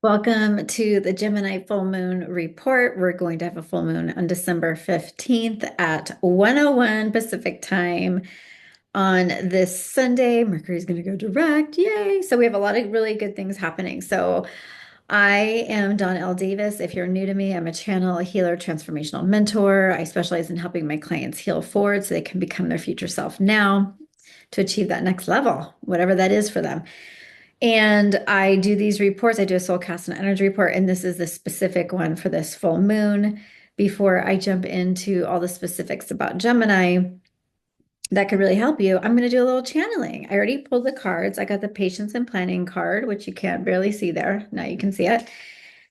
Welcome to the Gemini full moon report. We're going to have a full moon on December 15th at 1:01 Pacific time on this Sunday. Mercury's going to go direct. Yay. So we have a lot of really good things happening. So I am Dawn L. Davis. If you're new to me, I'm a channel, a healer, transformational mentor. I specialize in helping my clients heal forward so they can become their future self now to achieve that next level, whatever that is for them. And I do these reports. I do a soul cast and energy report, and this is the specific one for this full moon. Before I jump into all the specifics about Gemini that could really help you, I'm going to do a little channeling. I already pulled the cards. I got the patience and planning card, which you can't barely see there. Now you can see it.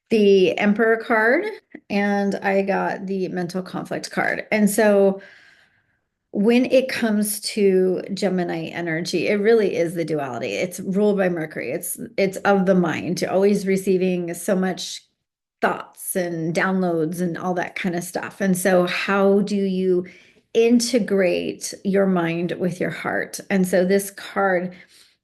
The Emperor card, and I got the mental conflict card. And so when it comes to Gemini energy, it really is the duality. It's ruled by Mercury. It's of the mind, always receiving so much thoughts and downloads and all that kind of stuff. And so how do you integrate your mind with your heart? And so this card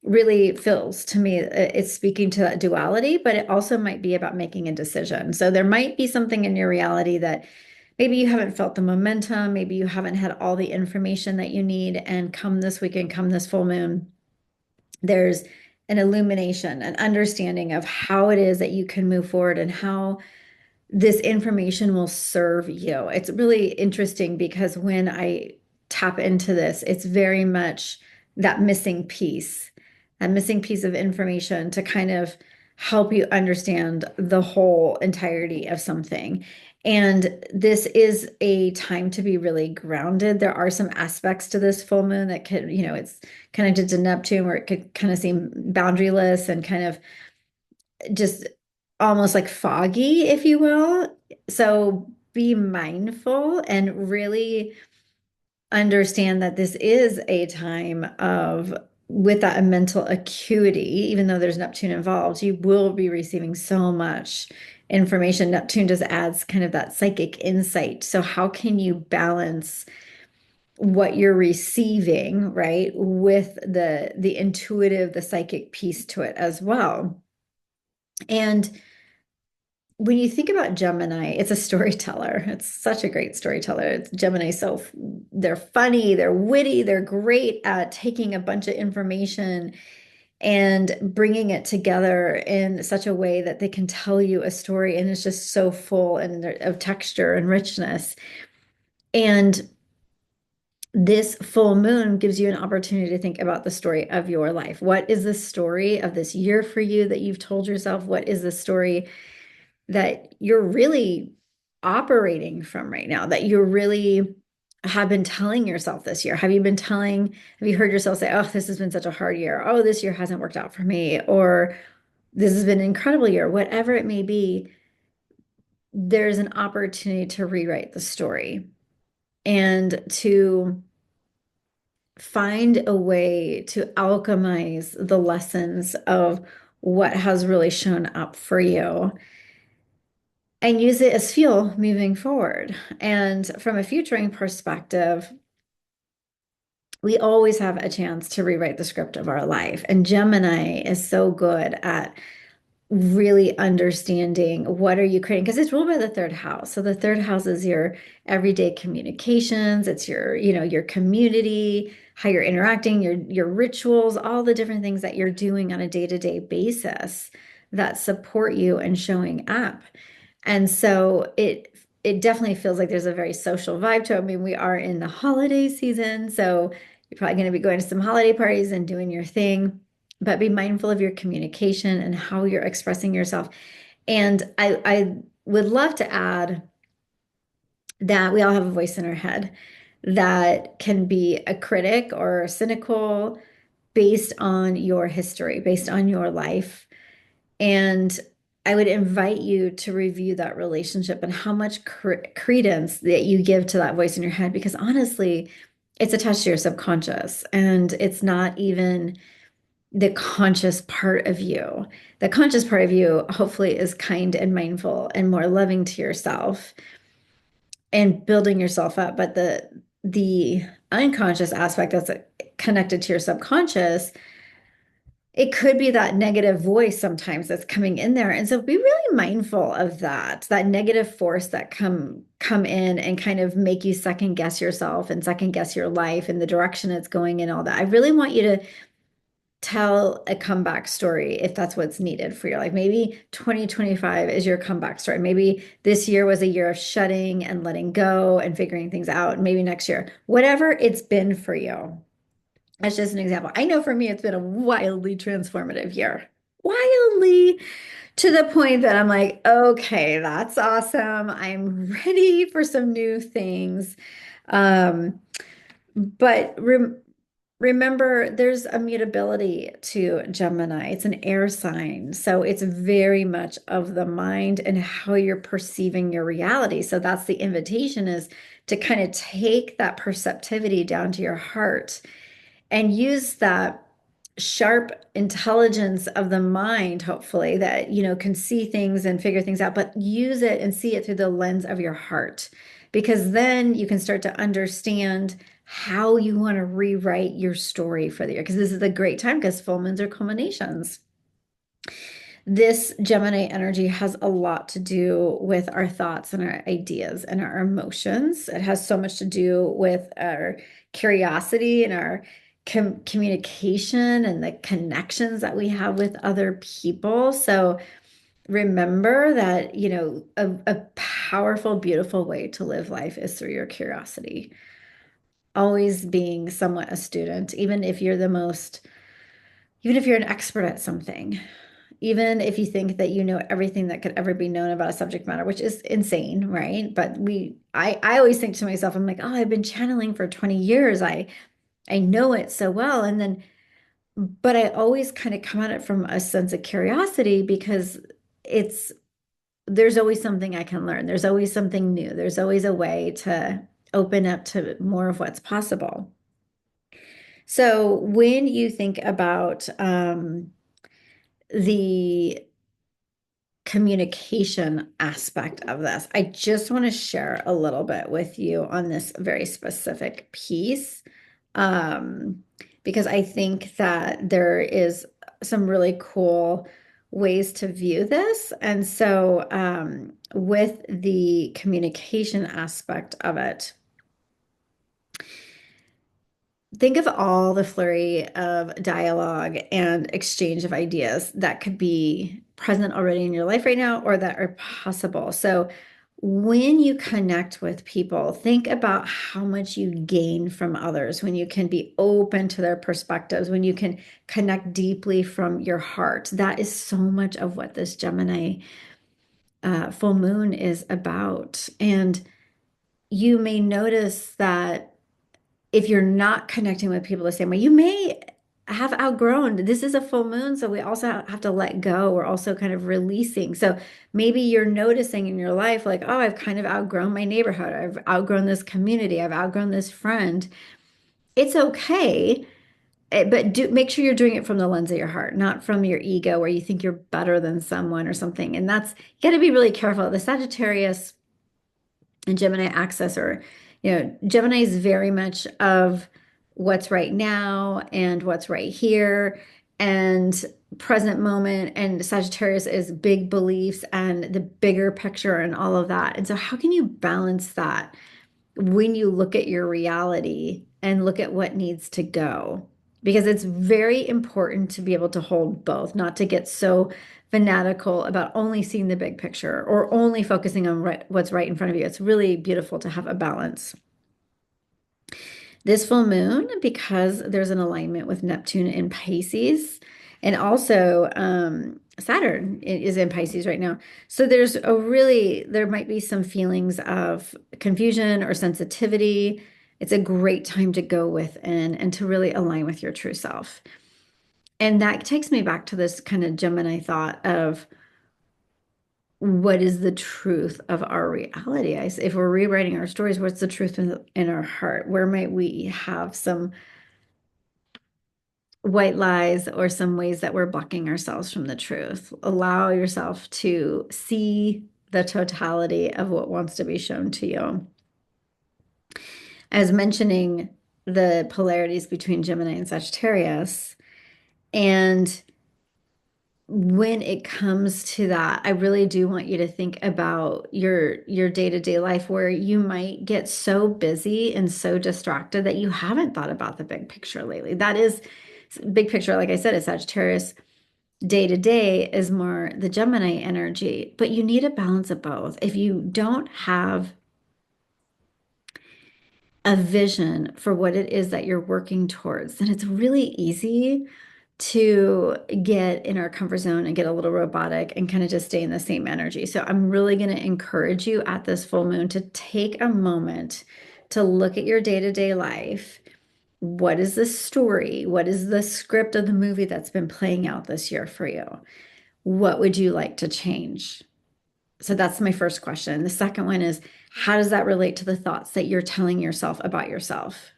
really feels to me it's speaking to that duality, but it also might be about making a decision. So there might be something in your reality that maybe you haven't felt the momentum, maybe you haven't had all the information that you need. And come this weekend, come this full moon, there's an illumination, an understanding of how it is that you can move forward and how this information will serve you. It's really interesting because when I tap into this, it's very much that missing piece of information to kind of help you understand the whole entirety of something. And this is a time to be really grounded. There are some aspects to this full moon that could, it's connected to Neptune where it could kind of seem boundaryless and kind of just almost like foggy, if you will. So be mindful and really understand that this is a time of, with that mental acuity, even though there's Neptune involved, you will be receiving so much information. Neptune just adds kind of that psychic insight. So how can you balance what you're receiving, right, with the intuitive, the psychic piece to it as well? And when you think about Gemini, it's a storyteller. It's such a great storyteller. It's Gemini, so they're funny, they're witty, they're great at taking a bunch of information and bringing it together in such a way that they can tell you a story, and it's just so full and of texture and richness. And this full moon gives you an opportunity to think about the story of your life. What is the story of this year for you that you've told yourself? What is the story that you're really operating from right now, that you really have been telling yourself this year? Have you heard yourself say, oh, this has been such a hard year. Oh, this year hasn't worked out for me. Or this has been an incredible year. Whatever it may be, there's an opportunity to rewrite the story and to find a way to alchemize the lessons of what has really shown up for you and use it as fuel moving forward. And from a futuring perspective, we always have a chance to rewrite the script of our life. And Gemini is so good at really understanding what are you creating, because it's ruled by the third house. So the third house is your everyday communications, it's your, your community, how you're interacting, your rituals, all the different things that you're doing on a day-to-day basis that support you and showing up. And so it definitely feels like there's a very social vibe to it. I mean, we are in the holiday season, so you're probably going to be going to some holiday parties and doing your thing, but be mindful of your communication and how you're expressing yourself. And I would love to add that we all have a voice in our head that can be a critic or cynical based on your history, based on your life. And I would invite you to review that relationship and how much credence that you give to that voice in your head, because honestly, it's attached to your subconscious and it's not even the conscious part of you. The conscious part of you, hopefully, is kind and mindful and more loving to yourself and building yourself up. But the unconscious aspect that's connected to your subconscious it could be that negative voice sometimes that's coming in there. And so be really mindful of that negative force that come in and kind of make you second guess yourself and second guess your life and the direction it's going and all that. I really want you to tell a comeback story if that's what's needed for your life. Maybe 2025 is your comeback story. Maybe this year was a year of shutting and letting go and figuring things out. Maybe next year, whatever it's been for you. That's just an example. I know for me, it's been a wildly transformative year. Wildly to the point that I'm like, okay, that's awesome. I'm ready for some new things. Um, but remember, there's a mutability to Gemini. It's an air sign. So it's very much of the mind and how you're perceiving your reality. So that's the invitation is to kind of take that perceptivity down to your heart and use that sharp intelligence of the mind, hopefully, that, can see things and figure things out, but use it and see it through the lens of your heart. Because then you can start to understand how you want to rewrite your story for the year. Because this is a great time because full moons are culminations. This Gemini energy has a lot to do with our thoughts and our ideas and our emotions. It has so much to do with our curiosity and our communication and the connections that we have with other people. So remember that, a powerful, beautiful way to live life is through your curiosity. Always being somewhat a student, even if you're an expert at something, even if you think that you know everything that could ever be known about a subject matter, which is insane, right? But I always think to myself, I'm like, oh, I've been channeling for 20 years. I know it so well. But I always kind of come at it from a sense of curiosity because it's, there's always something I can learn. There's always something new. There's always a way to open up to more of what's possible. So when you think about the communication aspect of this, I just want to share a little bit with you on this very specific piece, um, because I think that there is some really cool ways to view this. And so, with the communication aspect of it, think of all the flurry of dialogue and exchange of ideas that could be present already in your life right now or that are possible. So, when you connect with people, think about how much you gain from others when you can be open to their perspectives, when you can connect deeply from your heart. That is so much of what this Gemini full moon is about. And you may notice that if you're not connecting with people the same way, you may have outgrown. This is a full moon, so we also have to let go. We're also kind of releasing. So maybe you're noticing in your life, like, oh, I've kind of outgrown my neighborhood. I've outgrown this community. I've outgrown this friend. It's okay, but do make sure you're doing it from the lens of your heart, not from your ego, where you think you're better than someone or something. And that's you got to be really careful. The Sagittarius and Gemini access, or Gemini is very much of what's right now and what's right here and present moment, and Sagittarius is big beliefs and the bigger picture and all of that. And so how can you balance that when you look at your reality and look at what needs to go? Because it's very important to be able to hold both, not to get so fanatical about only seeing the big picture or only focusing on what's right in front of you. It's really beautiful to have a balance. This full moon, because there's an alignment with Neptune in Pisces, and also Saturn is in Pisces right now. So there might be some feelings of confusion or sensitivity. It's a great time to go within and to really align with your true self. And that takes me back to this kind of Gemini thought of what is the truth of our reality? If we're rewriting our stories, what's the truth in our heart? Where might we have some white lies or some ways that we're blocking ourselves from the truth? Allow yourself to see the totality of what wants to be shown to you. As mentioning the polarities between Gemini and Sagittarius, And when it comes to that, I really do want you to think about your day-to-day life where you might get so busy and so distracted that you haven't thought about the big picture lately. That is big picture, like I said, is Sagittarius. Day to day is more the Gemini energy, but you need a balance of both. If you don't have a vision for what it is that you're working towards, then it's really easy to get in our comfort zone and get a little robotic and kind of just stay in the same energy. So I'm really going to encourage you at this full moon to take a moment to look at your day-to-day life. What is the story? What is the script of the movie that's been playing out this year for you? What would you like to change? So that's my first question. The second one is, how does that relate to the thoughts that you're telling yourself about yourself?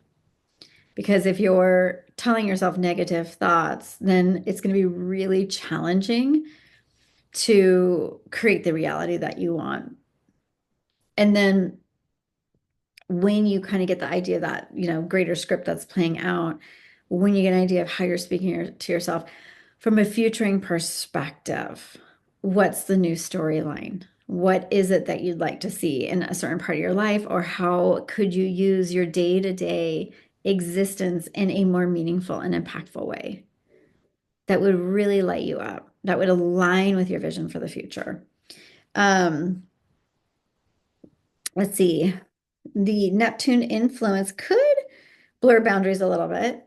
Because if you're telling yourself negative thoughts, then it's going to be really challenging to create the reality that you want. And then when you kind of get the idea that, greater script that's playing out, when you get an idea of how you're speaking to yourself from a futuring perspective, what's the new storyline? What is it that you'd like to see in a certain part of your life? Or how could you use your day-to-day existence in a more meaningful and impactful way that would really light you up, that would align with your vision for the future? Um, let's see. The Neptune influence could blur boundaries a little bit.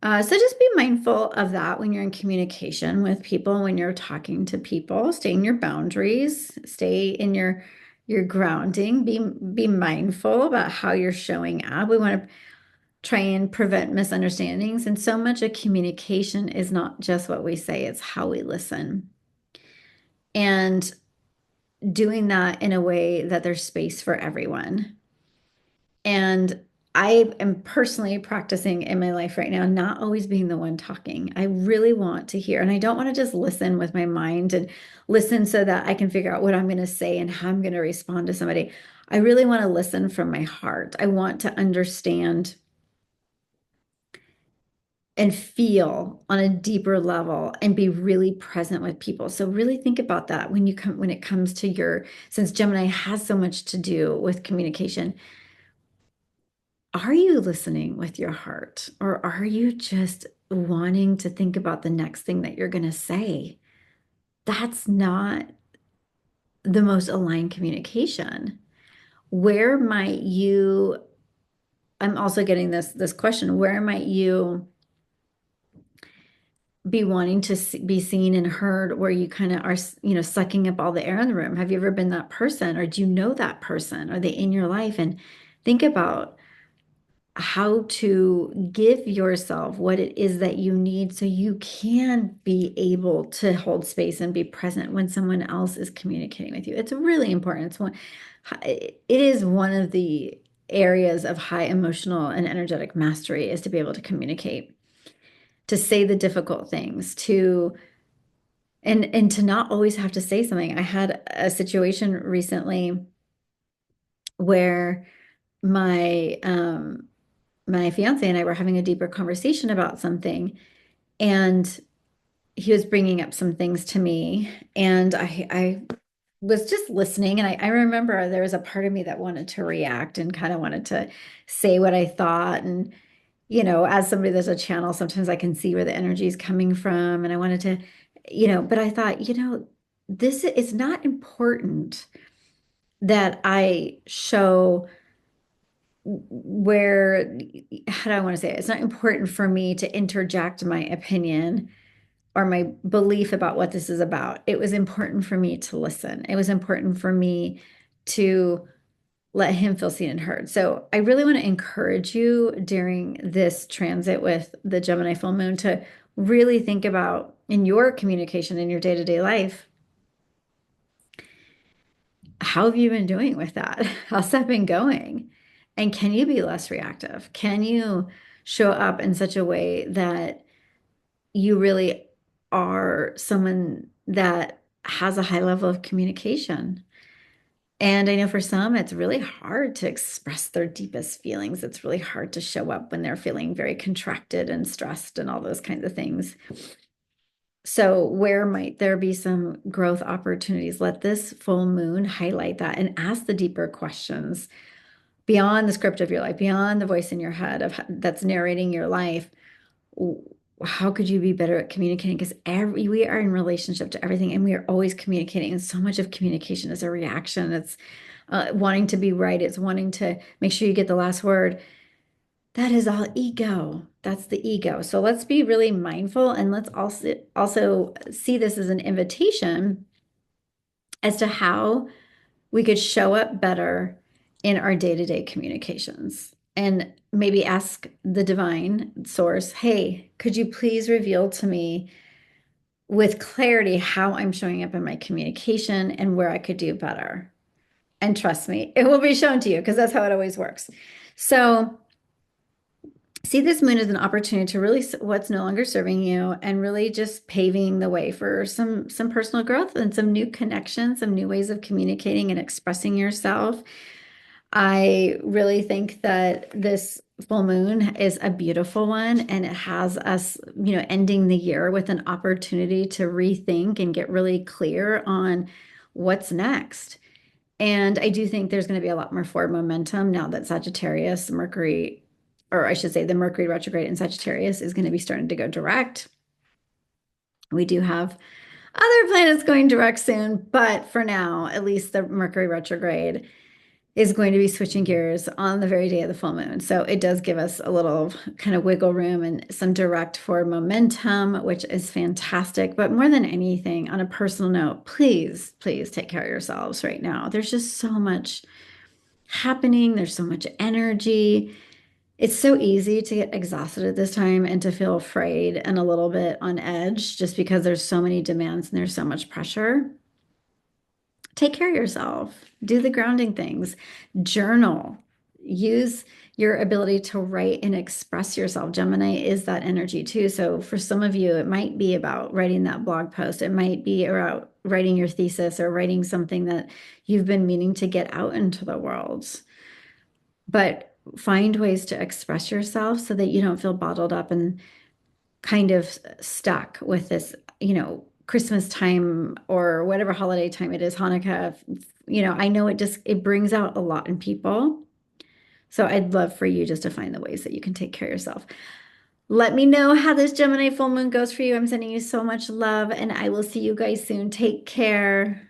So just be mindful of that when you're in communication with people, when you're talking to people. Stay in your boundaries, stay in your grounding, be mindful about how you're showing up. We want to try and prevent misunderstandings. And so much of communication is not just what we say, it's how we listen. And doing that in a way that there's space for everyone. And I am personally practicing in my life right now, not always being the one talking. I really want to hear, and I don't want to just listen with my mind and listen so that I can figure out what I'm going to say and how I'm going to respond to somebody. I really want to listen from my heart. I want to understand and feel on a deeper level and be really present with people. So really think about that when it comes to since Gemini has so much to do with communication. Are you listening with your heart, or are you just wanting to think about the next thing that you're going to say? That's not the most aligned communication. Where might you, I'm also getting this question, where might you be wanting to be seen and heard, where you kind of are, sucking up all the air in the room? Have you ever been that person, or do you know that person? Are they in your life? And think about how to give yourself what it is that you need so you can be able to hold space and be present when someone else is communicating with you. It's really important. It is one of the areas of high emotional and energetic mastery, is to be able to communicate, to say the difficult things, and to not always have to say something. I had a situation recently where my fiance and I were having a deeper conversation about something, and he was bringing up some things to me, and I was just listening, and I remember there was a part of me that wanted to react and kind of wanted to say what I thought. And as somebody that's a channel, sometimes I can see where the energy is coming from, and I wanted to, but I thought, this is not important that I show where, how do I want to say it? It's not important for me to interject my opinion or my belief about what this is about. It was important for me to listen. It was important for me to let him feel seen and heard. So I really want to encourage you during this transit with the Gemini full moon to really think about, in your communication in your day-to-day life, how have you been doing with that? How's that been going? And can you be less reactive? Can you show up in such a way that you really are someone that has a high level of communication? And I know for some, it's really hard to express their deepest feelings. It's really hard to show up when they're feeling very contracted and stressed and all those kinds of things. So, where might there be some growth opportunities? Let this full moon highlight that and ask the deeper questions beyond the script of your life, beyond the voice in your head that's narrating your life. How could you be better at communicating? Because we are in relationship to everything, and we are always communicating. And so much of communication is a reaction. It's wanting to be right. It's wanting to make sure you get the last word. That is all ego. That's the ego. So let's be really mindful, and let's also see this as an invitation as to how we could show up better in our day-to-day communications. And maybe ask the divine source, hey, could you please reveal to me with clarity how I'm showing up in my communication and where I could do better? And trust me, it will be shown to you because that's how it always works. So see this moon as an opportunity to really what's no longer serving you and really just paving the way for some personal growth and some new connections, some new ways of communicating and expressing yourself. I really think that this full moon is a beautiful one, and it has us, ending the year with an opportunity to rethink and get really clear on what's next. And I do think there's going to be a lot more forward momentum now that Sagittarius, Mercury, or I should say the Mercury retrograde in Sagittarius is going to be starting to go direct. We do have other planets going direct soon, but for now, at least the Mercury retrograde is going to be switching gears on the very day of the full moon. So it does give us a little kind of wiggle room and some direct forward momentum, which is fantastic. But more than anything, on a personal note, please, please take care of yourselves right now. There's just so much happening. There's so much energy. It's so easy to get exhausted at this time and to feel afraid and a little bit on edge just because there's so many demands and there's so much pressure. Take care of yourself. Do the grounding things. Journal. Use your ability to write and express yourself. Gemini is that energy too. So for some of you, it might be about writing that blog post. It might be about writing your thesis or writing something that you've been meaning to get out into the world. But find ways to express yourself so that you don't feel bottled up and kind of stuck with this, Christmas time or whatever holiday time it is, Hanukkah. I know it brings out a lot in people. So I'd love for you just to find the ways that you can take care of yourself. Let me know how this Gemini full moon goes for you. I'm sending you so much love, and I will see you guys soon. Take care.